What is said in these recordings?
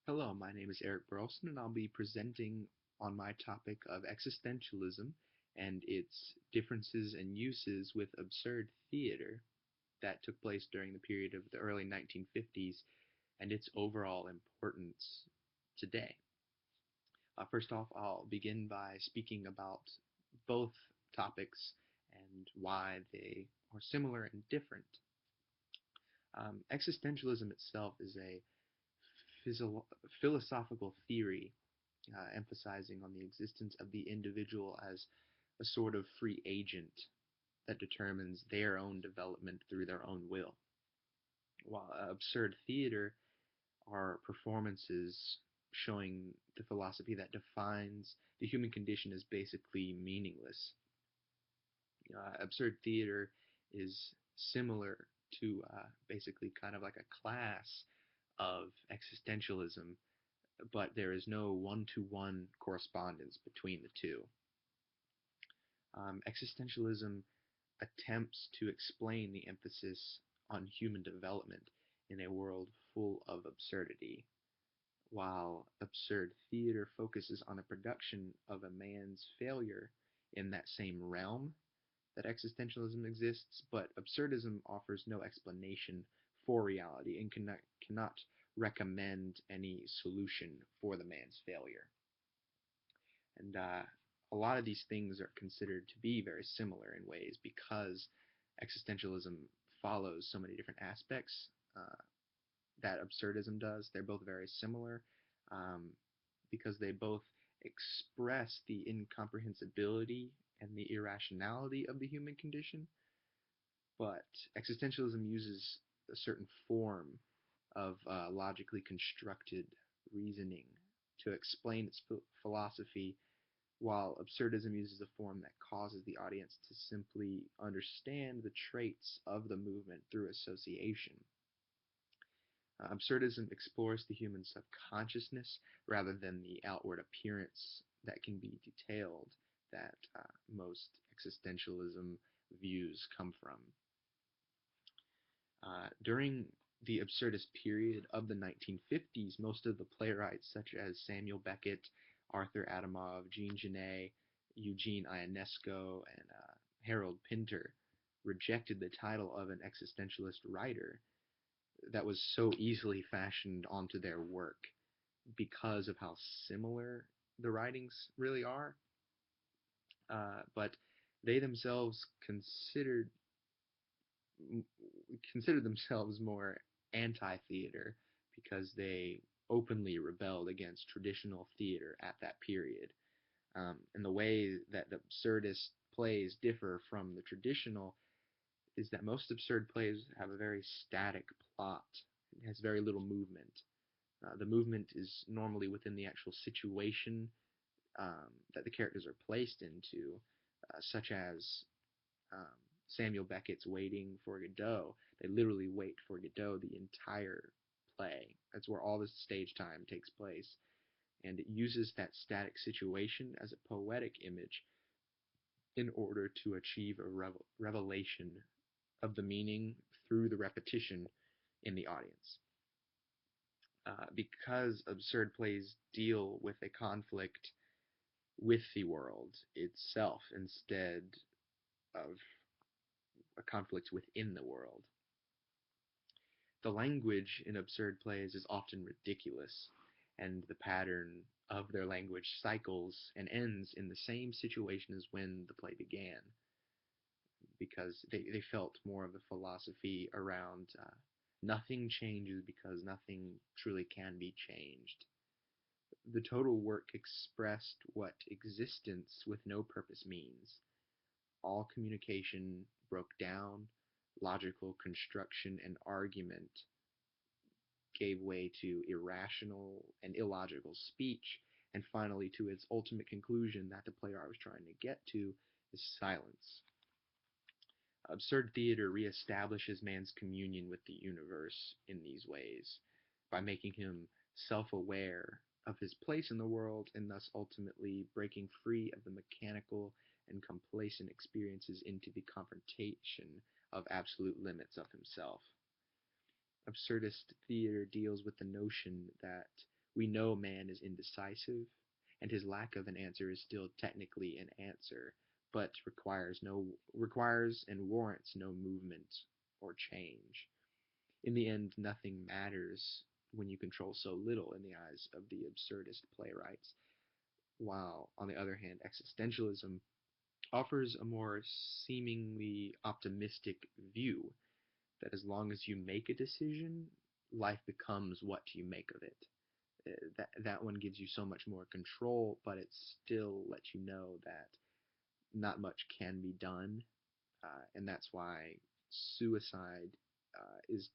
Hello, my name is Eric Burleson, and I'll be presenting on my topic of existentialism and its differences and uses with absurd theater that took place during the period of the early 1950s and its overall importance today. First off, I'll begin by speaking about both topics and why they are similar and different. Existentialism itself is a philosophical theory emphasizing on the existence of the individual as a sort of free agent that determines their own development through their own will. While absurd theater are performances showing the philosophy that defines the human condition as basically meaningless. Absurd theater is similar to basically kind of like a class of existentialism, but there is no one-to-one correspondence between the two. Existentialism attempts to explain the emphasis on human development in a world full of absurdity, while absurd theater focuses on the production of a man's failure in that same realm that existentialism exists, but absurdism offers no explanation for reality and cannot recommend any solution for the man's failure. And a lot of these things are considered to be very similar in ways because existentialism follows so many different aspects that absurdism does. They're both very similar um, because they both express the incomprehensibility and the irrationality of the human condition, but existentialism uses a certain form of logically constructed reasoning to explain its philosophy, while absurdism uses a form that causes the audience to simply understand the traits of the movement through association. Absurdism explores the human subconsciousness rather than the outward appearance that can be detailed that most existentialism views come from. During the absurdist period of the 1950s, most of the playwrights such as Samuel Beckett, Arthur Adamov, Jean Genet, Eugene Ionesco, and Harold Pinter rejected the title of an existentialist writer that was so easily fashioned onto their work because of how similar the writings really are. But they themselves considered themselves more anti-theater because they openly rebelled against traditional theater at that period. And the way that the absurdist plays differ from the traditional is that most absurd plays have a very static plot. It has very little movement. The movement is normally within the actual situation that the characters are placed into, such as um, Samuel Beckett's waiting for Godot. They literally wait for Godot the entire play. That's where all the stage time takes place. And it uses that static situation as a poetic image in order to achieve a revelation of the meaning through the repetition in the audience. Because absurd plays deal with a conflict with the world itself instead of a conflict within the world. The language in absurd plays is often ridiculous, and the pattern of their language cycles and ends in the same situation as when the play began, because they felt more of the philosophy around nothing changes because nothing truly can be changed. The total work expressed what existence with no purpose means. All communication broke down, logical construction and argument gave way to irrational and illogical speech, and finally to its ultimate conclusion that the playwright was trying to get to is silence. Absurd theater reestablishes man's communion with the universe in these ways by making him self-aware of his place in the world and thus ultimately breaking free of the mechanical and complacent experiences into the confrontation of absolute limits of himself. Absurdist theater deals with the notion that We know man is indecisive, and his lack of an answer is still technically an answer, but requires and warrants no movement or change. In the end, nothing matters when you control so little in the eyes of the absurdist playwrights, while, on the other hand, existentialism offers a more seemingly optimistic view that as long as you make a decision, life becomes what you make of it. That one gives you so much more control, but it still lets you know that not much can be done, and that's why suicide is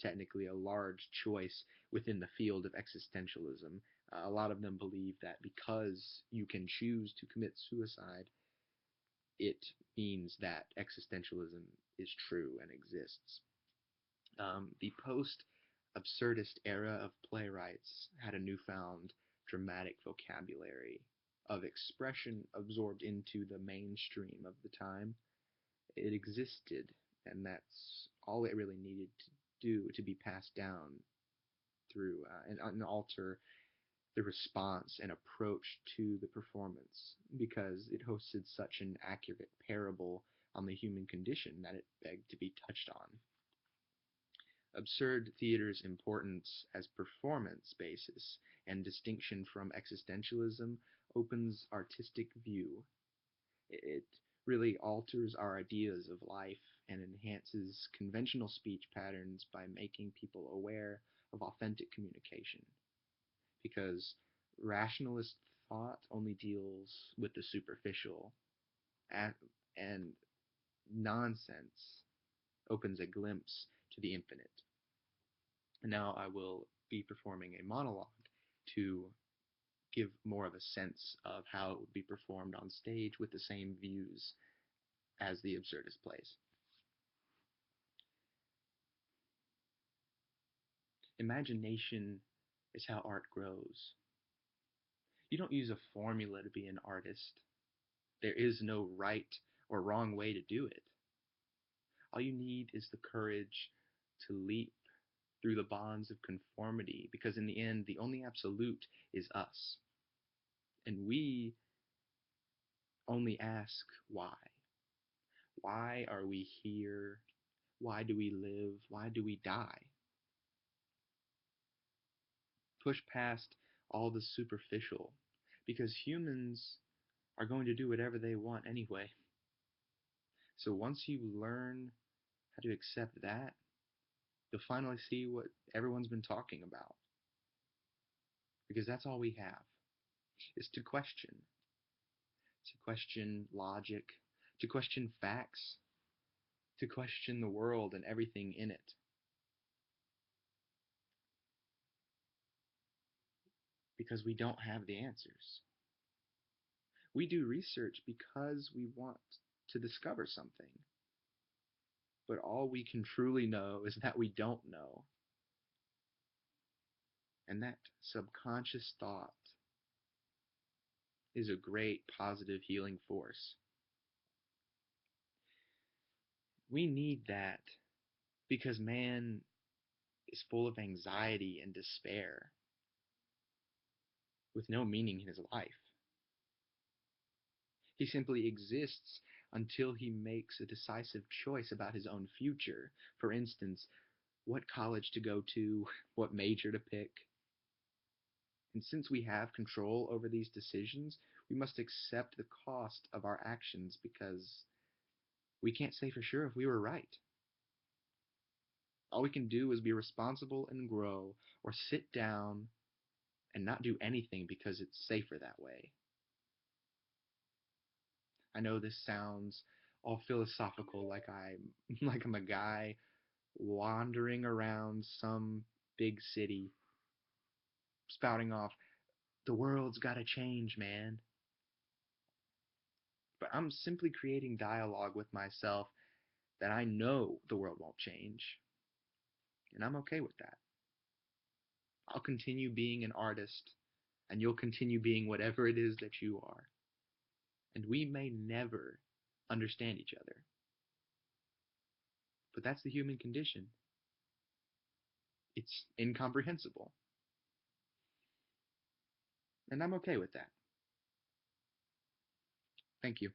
technically a large choice within the field of existentialism. A lot of them believe that because you can choose to commit suicide, it means that existentialism is true and exists. The post-absurdist era of playwrights had a newfound dramatic vocabulary of expression absorbed into the mainstream of the time. It existed, and that's all it really needed to do to be passed down through and alter the response and approach to the performance, because it hosted such an accurate parable on the human condition that it begged to be touched on. Absurd theater's importance as performance basis and distinction from existentialism opens artistic view. It really alters our ideas of life and enhances conventional speech patterns by making people aware of authentic communication. Because rationalist thought only deals with the superficial, and nonsense opens a glimpse to the infinite. And now I will be performing a monologue to give more of a sense of how it would be performed on stage with the same views as the absurdist plays. Imagination is how art grows. You don't use a formula to be an artist. There is no right or wrong way to do it. All you need is the courage to leap through the bonds of conformity, because in the end, the only absolute is us. And we only ask why. Why are we here? Why do we live? Why do we die? Push past all the superficial, because humans are going to do whatever they want anyway. So once you learn how to accept that, you'll finally see what everyone's been talking about. Because that's all we have, is to question. To question logic, to question facts, to question the world and everything in it. Because we don't have the answers. We do research because we want to discover something. But all we can truly know is that we don't know. And that subconscious thought is a great positive healing force. We need that because man is full of anxiety and despair with no meaning in his life. He simply exists until he makes a decisive choice about his own future. For instance, what college to go to, what major to pick. And since we have control over these decisions, we must accept the cost of our actions, because we can't say for sure if we were right. All we can do is be responsible and grow, or sit down and not do anything because it's safer that way. I know this sounds all philosophical, like I'm a guy wandering around some big city spouting off, the world's gotta change, man. But I'm simply creating dialogue with myself that I know the world won't change. And I'm okay with that. I'll continue being an artist, and you'll continue being whatever it is that you are. And we may never understand each other. But that's the human condition. It's incomprehensible. And I'm okay with that. Thank you.